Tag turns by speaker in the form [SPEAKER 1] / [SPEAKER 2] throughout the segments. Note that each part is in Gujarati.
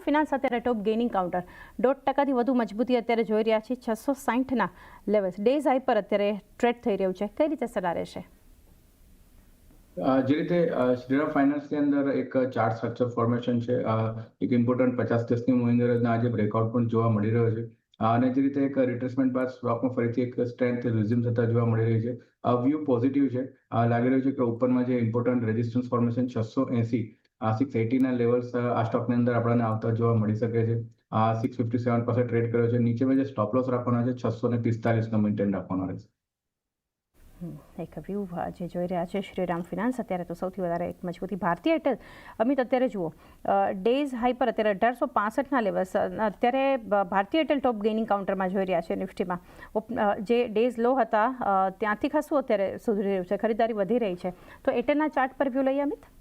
[SPEAKER 1] ફિનાન્સ અત્યારે ટોપ ગેઇનિંગ કાઉન્ટર 1.5% વધુ મજબૂતી અત્યારે જોઈ રહ્યા છીએ. 660ના લેવલ્સ ડેઝ હાઈ પર અત્યારે ટ્રેડ થઈ રહ્યું છે. કઈ રીતે સલાહ રહેશે?
[SPEAKER 2] જે રીતે શ્રીરામ ફાઇનાન્સની અંદર એક ચાર્ટ સ્ટ્રક્ચર ફોર્મેશન છે, એક ઇમ્પોર્ટન્ટ 50-10ની મૂવિંગ એવરેજના આજે બ્રેકઆઉટ પણ જોવા મળી રહ્યો છે. અને જે રીતે એક રિટ્રેસમેન્ટ બાદ સ્ટોકમાં ફરીથી એક સ્ટ્રેન્થ રિઝ્યુમ થતા જોવા મળી રહી છે. વ્યૂ પોઝિટિવ છે. લાગી રહ્યું છે કે ઉપરમાં જે ઇમ્પોર્ટન્ટ રેઝિસ્ટન્સ ફોર્મેશન 680 680ના લેવલ્સ આ સ્ટોકની અંદર આપણને આવતા જોવા મળી શકે છે. 657 પાસે ટ્રેડ કર્યો છે. નીચેમાં જે સ્ટોપ લોસ રાખવાનો છે 645નો મેન્ટેન રાખવાનો રહેશે.
[SPEAKER 1] એક વ્યૂ જે જોઈ રહ્યા છે શ્રીરામ ફિનાન્સ અત્યારે તો સૌથી વધારે એક મજબૂતી. ભારતીય એરટેલ અમિત અત્યારે જુઓ ડેઝ હાઈ પર અત્યારે 1865ના લેવલ્સ અત્યારે ભારતીય એરટેલ ટોપ ગેઇનિંગ કાઉન્ટરમાં જોઈ રહ્યા છે. નિફ્ટીમાં જે ડેઝ લો હતા ત્યાંથી ખાસું અત્યારે સુધરી રહ્યું છે, ખરીદારી વધી રહી છે. તો એરટેલના ચાર્ટ પર વ્યૂ લઈએ અમિત.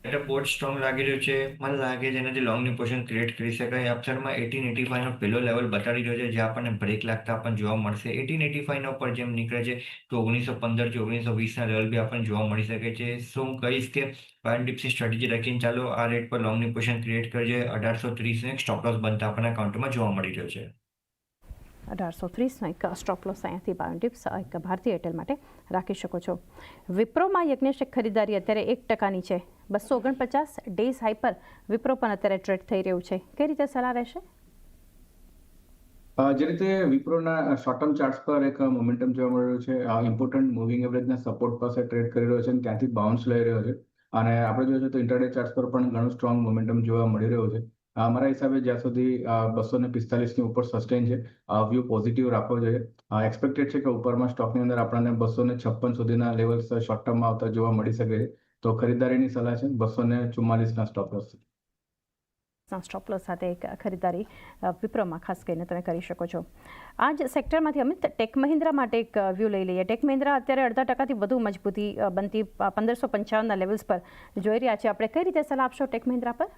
[SPEAKER 3] એટલે બહુ જ સ્ટ્રોંગ લાગી રહ્યું છે. મને લાગે છે એનાથી લોંગની પોઝિશન ક્રિએટ કરી શકાય. અપસરમાં 1885નો પહેલો લેવલ બતાડી રહ્યો છે, જે આપણને બ્રેક લાગતા આપણને જોવા મળશે. 1885ના ઉપર જેમ નીકળે છે તો 1915 થી 1920ના લેવલ બી આપણને જોવા મળી શકે છે. શું હું કહીશ કે બાય ડિપ્સની સ્ટ્રેટેજી રાખીને ચાલો આ રેટ પર લોંગની પોઝિશન ક્રિએટ કરજે. 1830 એક સ્ટોપ લોસ બનતા આપણને કાઉન્ટરમાં જોવા મળી રહ્યો છે.
[SPEAKER 1] 1830નો એક સ્ટોપ લોસ અહીંયાથી બાય ડિપ્સ એક ભારતીય એરટેલ માટે રાખી શકો છો. વિપ્રોમાં યજ્ઞેશ ખરીદારી અત્યારે 1%ની છે. 249 ડેઝ હાઈ પર વિપ્રો પણ અત્યારે ટ્રેડ થઈ રહ્યું છે. કઈ રીતે સલાહ રહેશે?
[SPEAKER 2] જે રીતે વિપ્રોના શોર્ટ ટર્મ ચાર્ટ્સ પર એક મોમેન્ટમ જોવા મળી રહ્યું છે. ઇમ્પોર્ટન્ટ મૂવિંગ એવરેજના સપોર્ટ પાસે ટ્રેડ કરી રહ્યો છે અને ત્યાંથી બાઉન્સ લઈ રહ્યો છે. અને આપણે જોઈએ તો ઇન્ટરડે ચાર્ટ્સ પર પણ ઘણું સ્ટ્રોંગ મોમેન્ટમ જોવા મળી રહ્યું છે. મારા હિસાબે જ્યાં સુધી 245ની ઉપર સસ્ટેન છે, વ્યૂ પોઝિટિવ રાખવો જોઈએ. એક્સપેક્ટેડ છે કે ઉપરમાં સ્ટોકની અંદર આપણને 256 સુધીના લેવલ્સ શોર્ટ ટર્મમાં આવતા જોવા મળી શકે છે. તો ખરીદારીની સલાહ છે 244ના સ્ટોપ લોસ.
[SPEAKER 1] સ્ટોપ લોસ સાથે એક ખરીદારી વિપ્રોમાં ખાસ કરીને તમે કરી શકો છો. આ જ સેક્ટરમાંથી અમિત ટેક મહિન્દ્રા માટે એક વ્યૂ લઈ લઈએ. ટેક મહિન્દ્રા અત્યારે 0.5%થી વધુ મજબૂતી બનતી 1555ના લેવલ્સ પર જોઈ રહ્યા છે. આપણે કઈ રીતે સલાહ આપશો ટેક મહિન્દ્રા પર?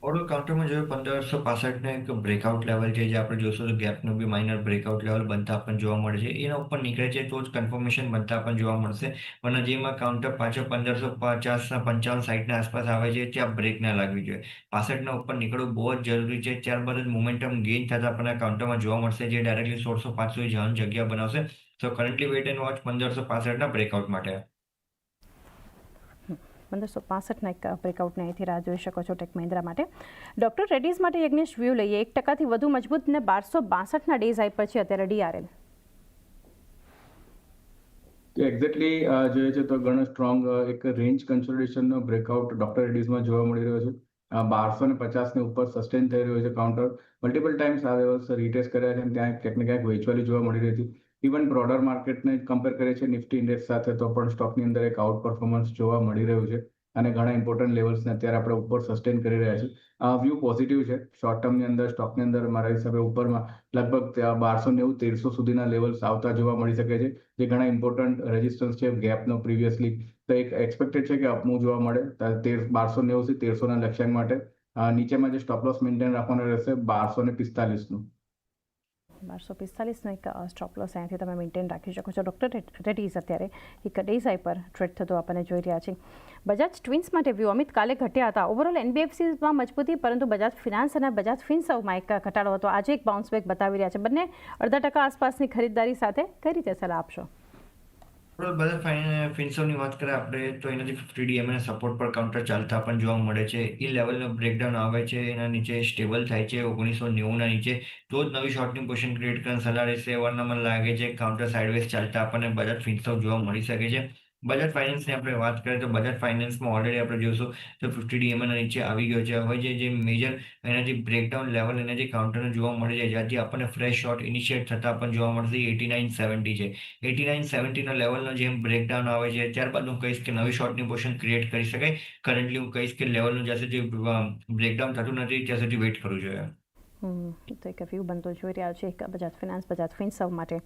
[SPEAKER 3] ઓવરઓલ કાઉન્ટરમાં જોયું 1565 એક બ્રેકઆઉટ લેવલ છે, જે આપણે જોશું તો ગેપનું બી માઇનર બ્રેકઆઉટ લેવલ બનતા આપણને જોવા મળે છે. એના ઉપર નીકળે છે તો જ કન્ફર્મેશન બનતા આપણને જોવા મળશે. પણ જેમાં કાઉન્ટર પાછો 1550ના 55 સાઈડના આસપાસ આવે છે, ત્યાં બ્રેક ના લાગવી જોઈએ. 65ના ઉપર નીકળવું બહુ જ જરૂરી છે. ત્યારબાદ જ મોમેન્ટમ ગેઇન થતા આપણને કાઉન્ટરમાં જોવા મળશે, જે ડાયરેક્ટલી 1605 સુધી જવાની જગ્યા બનાવશે. તો કરન્ટલી વેઇટ એન્ડ વોચ 1565ના બ્રેકઆઉટ માટે.
[SPEAKER 1] 1565ના એક બ્રેકઆઉટને અહીંથી રાહ જોઈ શકો છો ટેક મહિન્દ્રા માટે. ડોક્ટર રેડ્ડીઝ માટે યજ્ઞેશ વ્યૂ લઈએ. 1%થી વધુ મજબૂત ને 1262ના ડેઝ હાઈ પર છે અત્યારે ડીઆરએલ.
[SPEAKER 2] એક્ઝેક્ટલી જોઈએ છે તો ઘણો સ્ટ્રોંગ એક રેન્જ કન્સોલિડેશનનો બ્રેકઆઉટ ડોક્ટર રેડ્ડીઝમાં જોવા મળી રહ્યો છે. 1250ની ઉપર સસ્ટેન થઈ રહ્યો છે કાઉન્ટર. મલ્ટિપલ ટાઈમ્સ આ લેવલ્સ રીટેસ્ટ કર્યા છે અને ત્યાં ક્યાંક ને ક્યાંક વેચવાલી જોવા મળી રહી હતી. ઇવન બ્રોડર માર્કેટને કમ્પેર કરીએ છીએ નિફ્ટી ઇન્ડેક્સ સાથે તો પણ સ્ટોકની અંદર એક આઉટ પરફોર્મન્સ જોવા મળી રહ્યું છે. અને ઘણા ઇમ્પોર્ટન્ટ લેવલ્સને અત્યારે આપણે ઉપર સસ્ટેન કરી રહ્યા છીએ. વ્યૂ પોઝિટિવ છે. શોર્ટ ટર્મની અંદર સ્ટોકની અંદર મારા હિસાબે ઉપરમાં લગભગ 1290-1300 સુધીના લેવલ્સ આવતા જોવા મળી શકે છે, જે ઘણા ઇમ્પોર્ટન્ટ રેઝિસ્ટન્સ છે ગેપનો પ્રીવિયસલી. તો એક એક્સપેક્ટેડ છે કે અપમૂવ જોવા મળે 1290 થી 1300ના લક્ષ્યાંક માટે. નીચેમાં જે સ્ટોપ લોસ મેન્ટેન રાખવાનો રહેશે 1245નું.
[SPEAKER 1] 1245નો એક સ્ટોપ લોસ અહીંયાથી તમે મેન્ટેન રાખી શકો છો. ડોક્ટર રેડ્ડીઝ અત્યારે એક ડેઝ હાઈ પર ટ્રેડ થતો આપણને જોઈ રહ્યા છે. બજાજ ટ્વિન્સ માટે વ્યૂ અમિત કાલે ઘટ્યા હતા. ઓવરઓલ એનબીએફસીમાં મજબૂતી, પરંતુ બજાજ ફિનાન્સ અને બજાજ ફિનસર્વમાં એક ઘટાડો હતો. આજે એક બાઉન્સ બેક બતાવી રહ્યા છે. બંને 0.5% આસપાસની ખરીદદારી સાથે કઈ રીતે સલાહ આપશો?
[SPEAKER 3] બજાજ ફિનસર્વની વાત કરીએ આપણે તો એનાથી 50 DMA સપોર્ટ પર કાઉન્ટર ચાલતા પણ જોવા મળે છે. એ લેવલનો બ્રેકડાઉન આવે છે, એના નીચે સ્ટેબલ થાય છે 1990ના નીચે, તો જ નવી શોર્ટની પોઝિશન ક્રિએટ કરવાની સલાહ રહેશે. એવારના મને લાગે છે કાઉન્ટર સાઇડવેઝ ચાલતા આપણને બજાજ ફિનસર્વ જોવા મળી શકે છે. બજાજ ફાઇનાન્સની આપણે વાત કરીએ તો બજાજ ફાઇનાન્સમાં ઓલરેડી આપણે જોઈશું તો 50 DMAના નીચે આવી ગયો છે. હવે જે મેજર એનાથી બ્રેકડાઉન લેવલ એનાથી કાઉન્ટરને જોવા મળે છે, જ્યાંથી આપણને ફ્રેશ શોર્ટ ઇનિશિએટ થતા પણ જોવા મળશે. 8970 છે. 8970ના લેવલનો જેમ બ્રેકડાઉન આવે છે, ત્યારબાદ હું કહીશ કે નવી શોર્ટની પોઝિશન ક્રિએટ કરી શકાય. કરન્ટલી હું કહીશ કે લેવલનું જ્યાં સુધી બ્રેકડાઉન થતું નથી ત્યાં સુધી વેઇટ કરવું જોઈએ.
[SPEAKER 1] તો એક વ્યૂ બનતો જોઈ રહ્યા છે એક બજાજ ફિનાન્સ બજાજ ફિનસર્વ માટે.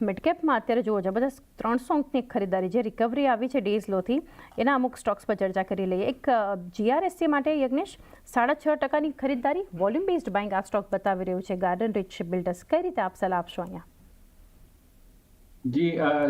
[SPEAKER 1] મિડકેપમાં અત્યારે જુઓ જબરદસ્ત 300 અંકની ખરીદારી, જે રિકવરી આવી છે ડેઝ લોથી, એના અમુક સ્ટોક્સ પર ચર્ચા કરી લઈએ. એક જીઆરએસસી માટે યજ્ઞેશ 6.5%ની ખરીદારી, વોલ્યુમ બેઝડ બાઇંગ આ સ્ટોક બતાવી રહ્યું છે. ગાર્ડન રીચ બિલ્ડર્સ, કઈ રીતે આપ સલાહ આપશો અહીંયા?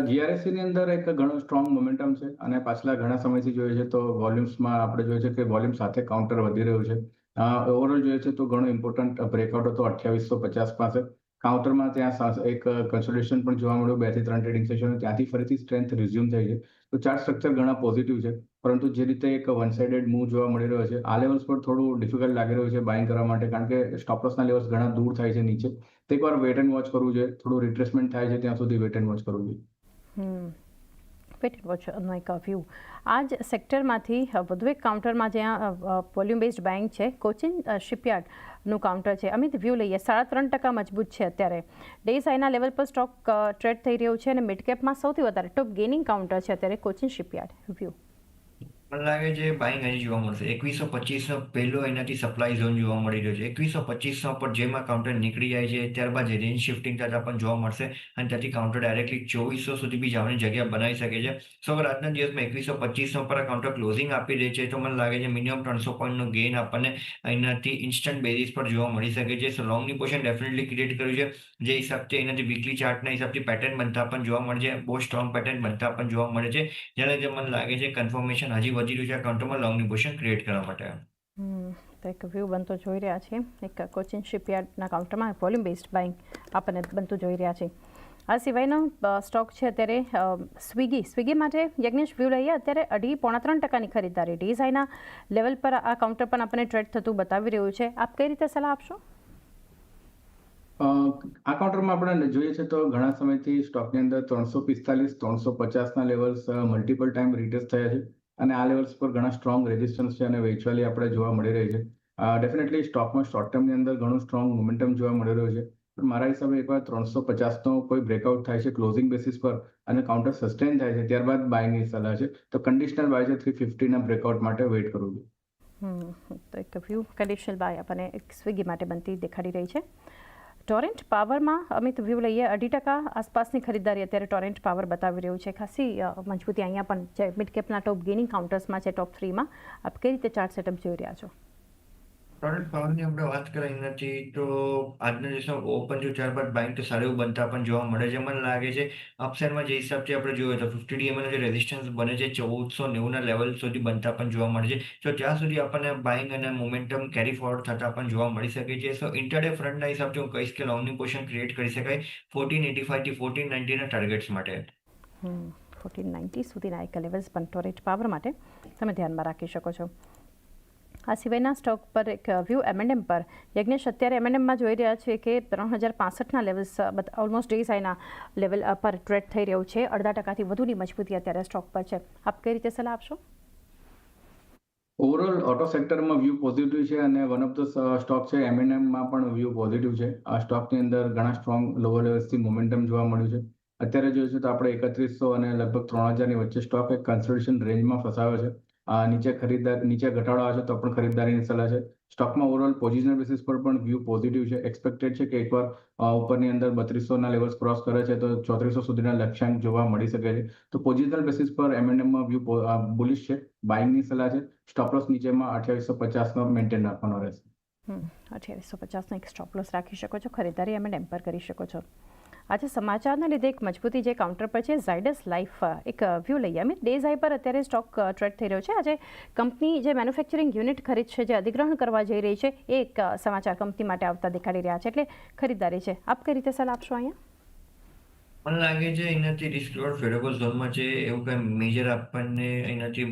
[SPEAKER 2] જીઆરએસસીની અંદર એક ઘણો સ્ટ્રોંગ મોમેન્ટમ છે અને પાછલા ઘણા સમયથી જોઈએ છે તો વોલ્યુમ્સમાં આપણે જોઈએ છે કે વોલ્યુમ સાથે કાઉન્ટર વધી રહ્યું છે. ઓવરઓલ જોઈએ છે તો ઘણો ઇમ્પોર્ટન્ટ બ્રેકઆઉટ હતો 2850 પાસે. કાઉન્ટરમાં ત્યાં એક કન્સોલિડેશન પણ જોવા મળ્યું 2 થી 3 ટ્રેડિંગ સેશન, ત્યાંથી ફરીથી સ્ટ્રેન્થ રિઝ્યુમ થઈ છે. તો ચાર્ટ સ્ટ્રક્ચર ઘણા પોઝિટિવ છે, પરંતુ જે રીતે એક વન સાઇડેડ મૂવ જોવા મળી રહ્યો છે, આ લેવલ્સ પર થોડું ડિફિકલ્ટ લાગી રહ્યું છે બાઇંગ કરવા માટે, કારણ કે સ્ટોપ લોસના લેવલ્સ ઘણા દૂર થાય છે નીચે. તો એકવાર વેટ એન્ડ વોચ કરવું જોઈએ, થોડું રિટ્રેસમેન્ટ થાય છે ત્યાં સુધી વેટ એન્ડ વોચ કરવું જોઈએ.
[SPEAKER 1] વેટ એન્ડ વોચનો એક વ્યૂ. આ જ સેક્ટરમાંથી વધુ એક કાઉન્ટરમાં જ્યાં વોલ્યુમ બેઝડ બેંક છે, કોચિન શિપયાર્ડનું કાઉન્ટર છે. અમિત, વ્યૂ લઈએ. 3.5% મજબૂત છે અત્યારે. ડેઝ હાઈના લેવલ પર સ્ટોક ટ્રેડ થઈ રહ્યું છે અને મિડ કેપમાં સૌથી વધારે ટોપ ગેઇનિંગ કાઉન્ટર છે અત્યારે કોચિન શિપયાર્ડ. વ્યૂ
[SPEAKER 3] મને લાગે છે બાઇંગ હજી જોવા મળશે. 2125નો પહેલો એનાથી સપ્લાય ઝોન જોવા મળી રહ્યો છે. 2125 પર જેમાં કાઉન્ટર નીકળી જાય છે, ત્યારબાદ રેન્જ શિફ્ટિંગ થતા પણ જોવા મળશે અને ત્યાંથી કાઉન્ટર ડાયરેક્ટલી 2400 સુધી બી જવાની જગ્યા બનાવી શકે છે. સો અગર આજના દિવસમાં 2125 પર આ કાઉન્ટર ક્લોઝિંગ આપી રહી છે, તો મને લાગે છે મિનિમમ 300 પોઈન્ટનો ગેઇન આપણને અહીંયાથી ઇન્સ્ટન્ટ બેઝિસ પર જોવા મળી શકે છે. સો લોંગની પોઝિશન ડેફિનેટલી ક્રિએટ કર્યું છે. જે હિસાબથી અહીંયાથી વીકલી ચાર્ટના હિસાબથી પેટર્ન બનતા પણ જોવા મળે છે, બહુ સ્ટ્રોંગ પેટર્ન બનતા પણ જોવા મળે છે. જેના લીધે મને લાગે છે કન્ફર્મેશન હજી વધી રહ્યું છે આ કાઉન્ટરમાં લોંગની પોઝિશન ક્રિએટ કરવા માટે.
[SPEAKER 1] તો એક વ્યૂ બનતો જોઈ રહ્યા છીએ. એક કોચિન શિપયાર્ડના કાઉન્ટરમાં વોલ્યુમ બેઝડ બાઇંગ આપણને બનતું જોઈ રહ્યા છીએ. આ સિવાયનો સ્ટોક છે અત્યારે સ્વિગી માટે. યજ્ઞેશ, વ્યૂ લઈએ. અત્યારે 2.5-3% ખરીદારી. ડેઝ હાઈના લેવલ પર આ કાઉન્ટર પણ આપણને ટ્રેડ થતું બતાવી રહ્યું છે. આપ કઈ રીતે સલાહ આપશો?
[SPEAKER 2] આ કાઉન્ટરમાં આપણે જોઈએ છે તો ઘણા સમયથી સ્ટોકની અંદર 345-350ના લેવલ્સ મલ્ટિપલ ટાઈમ રીટેસ્ટ થયા છે અને આ લેવલ્સ પર ઘણા સ્ટ્રોંગ રેઝિસ્ટન્સ છે અને વેચવાલી આપણે જોવા મળી રહી છે. ડેફિનેટલી સ્ટોકમાં શોર્ટ ટર્મની અંદર ઘણું સ્ટ્રોંગ મોમેન્ટમ જોવા મળી રહ્યું છે, પણ મારા હિસાબે એકવાર 350નો કોઈ બ્રેકઆઉટ થાય છે ક્લોઝિંગ બેસિસ પર અને કાઉન્ટર સસ્ટેન થાય છે, ત્યારબાદ બાયની સલાહ છે. તો કન્ડિશનલ બાય છે 350ના બ્રેકઆઉટ માટે વેઇટ કરવું જોઈએ.
[SPEAKER 1] તો એક વ્યૂ કન્ડિશનલ બાય આપણને એક સ્વિગી માટે બનતી દેખાડી રહી છે. ટોરેન્ટ પાવરમાં અમિત, વ્યૂ લઈએ. 2% આસપાસની ખરીદારી અત્યારે ટોરેન્ટ પાવર બતાવી રહ્યું છે. ખાસી મજબૂતી અહીંયા પણ છે. મિડ કેપના ટોપ ગેઇનિંગ કાઉન્ટર્સમાં છે, ટોપ 3માં. આપ કઈ રીતે ચાર્ટ સેટઅપ જોઈ રહ્યા છો?
[SPEAKER 3] ટોરેન્ટ પાવરની આપણે વાત કરી નથી તો આજના દિવસમાં ઓપન થયું ત્યારબાદ બાઇંગ તો સારું એવું બનતા પણ જોવા મળે છે. મને લાગે છે અપસાઇડમાં જે હિસાબથી આપણે જોઈએ તો 50 DMA જે રેઝિસ્ટન્સ બને છે 1490ના લેવલ સુધી બનતા પણ જોવા મળે છે. તો ત્યાં સુધી આપણને બાઇંગ અને મોમેન્ટમ કેરી ફોરવર્ડ થતા પણ જોવા મળી શકે છે. સો ઇન્ટરડે ફ્રન્ટના હિસાબથી હું કહીશ કે લોંગની પોઝિશન ક્રિએટ કરી શકાય 1485 થી 1490ના ટાર્ગેટ્સ માટે.
[SPEAKER 1] 1490 સુધીના એક લેવલ્સ પણ ટોરેન્ટ પાવર માટે તમે ધ્યાનમાં રાખી શકો છો. આ સિવાયના સ્ટોક પર એક વ્યૂ M&M પર. યજ્ઞેશ, અત્યારે M&Mમાં જોઈ રહ્યા છે કે 3065ના લેવલ્સ ઓલમોસ્ટ ડેઝ હાઈના લેવલ પર ટ્રેડ થઈ રહ્યું છે. 0.5%થી વધુની મજબૂતી અત્યારે સ્ટોક પર છે. આપ કઈ રીતે સલાહ આપશો?
[SPEAKER 2] ઓવરઓલ ઓટો સેક્ટરમાં વ્યૂ પોઝિટિવ છે અને વન ઓફ ધ સ્ટોક છે M&Mમાં પણ વ્યૂ પોઝિટિવ છે. આ સ્ટોકની અંદર ઘણા સ્ટ્રોંગ લોઅર લેવલ્સથી મોમેન્ટમ જોવા મળ્યું છે. અત્યારે જોઈએ છે તો આપણે 3100 અને લગભગ 3000ની વચ્ચે સ્ટોક એક કન્સોલિડેશન રેન્જમાં ફસાયો છે. નીચે ઘટાડો આવે છે તો પણ ખરીદારીની સલાહ છે. સ્ટોકમાં ઓવરઓલ પોઝિશનલ બેસિસ પર પણ વ્યૂ પોઝિટિવ છે. એક્સપેક્ટેડ છે કે એકવાર ઉપરની અંદર 3200ના લેવલ્સ ક્રોસ કરે છે તો 3400 સુધીના લક્ષ્યાંક જોવા મળી શકે છે. તો પોઝિશનલ બેસિસ પર M&Mમાં વ્યૂ બુલિશ છે. બાઇંગની સલાહ છે. સ્ટોપ લોસ નીચેમાં 2850નો મેન્ટેન રાખવાનો રહેશે.
[SPEAKER 1] 2850નો એક સ્ટોપ લોસ રાખી શકો છો. ખરીદારી M&M પર કરી શકો છો. આજે સમાચારના લીધે એક મજબૂતી જે કાઉન્ટર પર છે ઝાયડસ લાઈફ. એક વ્યૂ લઈએ. અમિત, ડેઝ હાઈ પર અત્યારે સ્ટોક ટ્રેડ થઈ રહ્યો છે. આજે કંપની જે મેન્યુફેક્ચરિંગ યુનિટ ખરીદશે, જે અધિગ્રહણ કરવા જઈ રહી છે, એ એક સમાચાર કંપની માટે આવતા દેખાડી રહ્યા છે, એટલે ખરીદારી છે. આપ કઈ રીતે સલાહ આપશો અહીંયા?
[SPEAKER 3] મને લાગે છે એનાથી રિસ્ક રિવોર્ડ ફેવરેબલ ઝોનમાં છે. એવું કંઈ મેજર આપણને એનાથી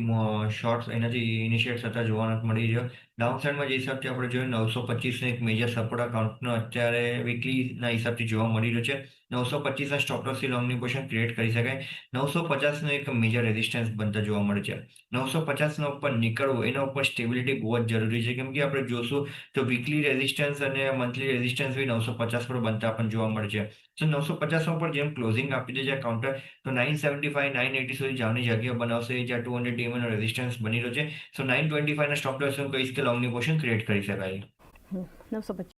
[SPEAKER 3] શોર્ટ્સ એનાથી ઇનિશિયેટ થતા જોવા નથી મળી રહ્યો. ડાઉન સાઇડમાં જે હિસાબથી આપણે જોઈએ 925નો એક મેજર સપોર્ટ અકાઉન્ટનો અત્યારે વીકલીના હિસાબથી જોવા મળી રહ્યો છે. 925ના સ્ટોપ લોસથી લોંગની પોઝિશન ક્રિએટ કરી શકાય. 950નો એક મેજર રેઝિસ્ટન્સ બનતા જોવા મળે છે. 950ના ઉપર નીકળવું, એના ઉપર સ્ટેબિલિટી બહુ જ જરૂરી છે, કેમ કે આપણે જોશું તો વીકલી રેઝિસ્ટન્સ અને મંથલી રેઝિસ્ટન્સ બી 950 પર બનતા પણ જોવા મળે છે. તો 950 પર જેમ ક્લોઝિંગ આપી દે છે કાઉન્ટર, તો 975 980 સુધી જવાની જગ્યા બનાવશે, જ્યાં 200 DMA નો રેઝિસ્ટન્સ બની રહ્યો છે. સો 925ના સ્ટોપ લોસ હું કહીશ કે લોંગની પોઝિશન ક્રિએટ કરી શકાય.
[SPEAKER 1] 950